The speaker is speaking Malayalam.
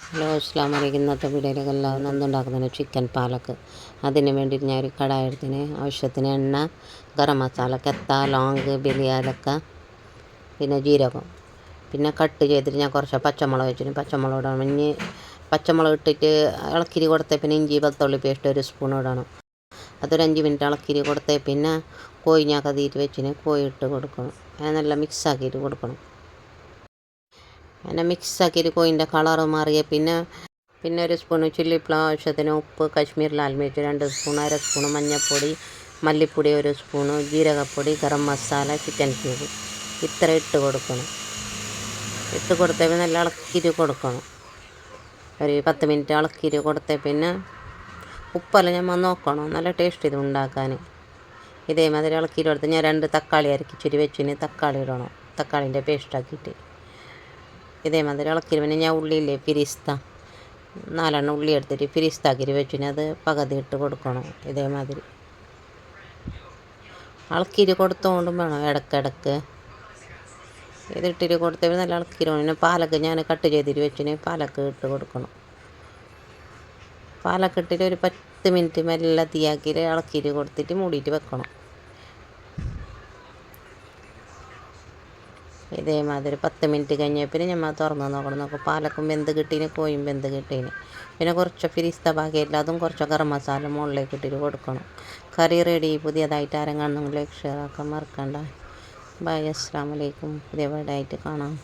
ഹലോ, അസ്സലാമു അലൈക്കും. ഇന്നത്തെ വീഡിയോയിലേക്ക് എല്ലാവരും എന്തുണ്ടാക്കുന്നതിന് ചിക്കൻ പാലക്ക്. അതിന് വേണ്ടിയിട്ട് ഞാൻ ഒരു കടായി എടുത്തിന്. ആവശ്യത്തിന് എണ്ണ, ഗരം മസാല, കെത്ത, ലോങ്, ബിരിയാലക്ക, പിന്നെ ജീരകം, പിന്നെ കട്ട് ചെയ്തിട്ട് ഞാൻ കുറച്ച് പച്ചമുളക് വെച്ചിന്. പച്ചമുളക് ഇടണം. ഇനി പച്ചമുളക് ഇട്ടിട്ട് ഇളക്കിരി കൊടുത്തേ പിന്നെ ഇഞ്ചി വെളുത്തുള്ളി പേസ്റ്റ് 1 സ്പൂൺ ഇടണം. അതൊരു 5 മിനിറ്റ് ഇളക്കിരി കൊടുത്തേ പിന്നെ കോഴി ഞാൻ കതിയിട്ട് വെച്ചിന്. കോഴി ഇട്ട് കൊടുക്കണം. നല്ല മിക്സാക്കിയിട്ട് കൊടുക്കണം. അങ്ങനെ മിക്സാക്കിയിട്ട് കോഴിൻ്റെ കളറ് മാറിയ പിന്നെ 1 സ്പൂണ് ചില്ലി ആവശ്യത്തിന് ഉപ്പ്, കാശ്മീർ ലാൽ മിർച്ച് 2 സ്പൂൺ, 1/2 സ്പൂണ് മഞ്ഞൾപ്പൊടി, മല്ലിപ്പൊടി 1 സ്പൂണ്, ജീരകപ്പൊടി, ഗരം മസാല, ചിക്കൻ ക്യൂബ് ഇത്ര ഇട്ട് കൊടുക്കണം. ഇട്ട് കൊടുത്തേ പിന്നെ നല്ല ഇളക്കിരി കൊടുക്കണം. ഒരു 10 മിനിറ്റ് ഇളക്കിരി കൊടുത്തേ പിന്നെ ഉപ്പെല്ലാം നമ്മൾ നോക്കണം. നല്ല ടേസ്റ്റ് ഇത് ഉണ്ടാക്കാൻ. ഇതേമാതിരി ഇളക്കിരി കൊടുത്ത് ഞാൻ 2 തക്കാളി അരക്കിച്ചിട്ട് വെച്ചിന്. തക്കാളി ഇടണം. തക്കാളിൻ്റെ പേസ്റ്റാക്കിയിട്ട് ഇതേമാതിരി ഇളക്കിരി പിന്നെ ഞാൻ ഉള്ളിയില്ലേ പിരിസ്ത 4 ഉള്ളി എടുത്തിട്ട് പിരിസ്താക്കിയിട്ട് വെച്ചിന്. അത് പകുതി ഇട്ട് കൊടുക്കണം. ഇതേമാതിരി ഇളക്കിരി കൊടുത്തോണ്ടും വേണം ഇടയ്ക്കിടയ്ക്ക്. ഇതിട്ടിട്ട് കൊടുത്തപ്പോൾ നല്ല ഇളക്കിരി വേണം. പിന്നെ പാലക്ക് ഞാൻ കട്ട് ചെയ്തിട്ട് വെച്ചിന്. പാലക്ക് ഇട്ട് കൊടുക്കണം. പാലക്ക് ഇട്ടിട്ട് ഒരു 10 മിനിറ്റ് മെല്ലെ തീയാക്കിയിട്ട് ഇളക്കിരി കൊടുത്തിട്ട് മൂടിയിട്ട് വെക്കണം. ഇതേമാതിരി 10 മിനിറ്റ് കഴിഞ്ഞാൽ പിന്നെ നമ്മൾ തുറന്ന് നോക്കണം. പാലക്കും വെന്ത് കിട്ടീന്, കോയും വെന്ത് കിട്ടീന്. പിന്നെ കുറച്ച് ഫിരിസ്ത ബാക്കിയില്ല, അതും കുറച്ച് ഗരം മസാല മുകളിലേക്ക് ഇട്ടിട്ട് കൊടുക്കണം. കറി റെഡി. പുതിയതായിട്ട് ആരെങ്കിലും ലൈക്ക് ഷെയർ ആക്കാൻ മറക്കണ്ട. ബൈ, അസ്സലാമു അലൈക്കും. പുതിയ വീടായിട്ട് കാണാം.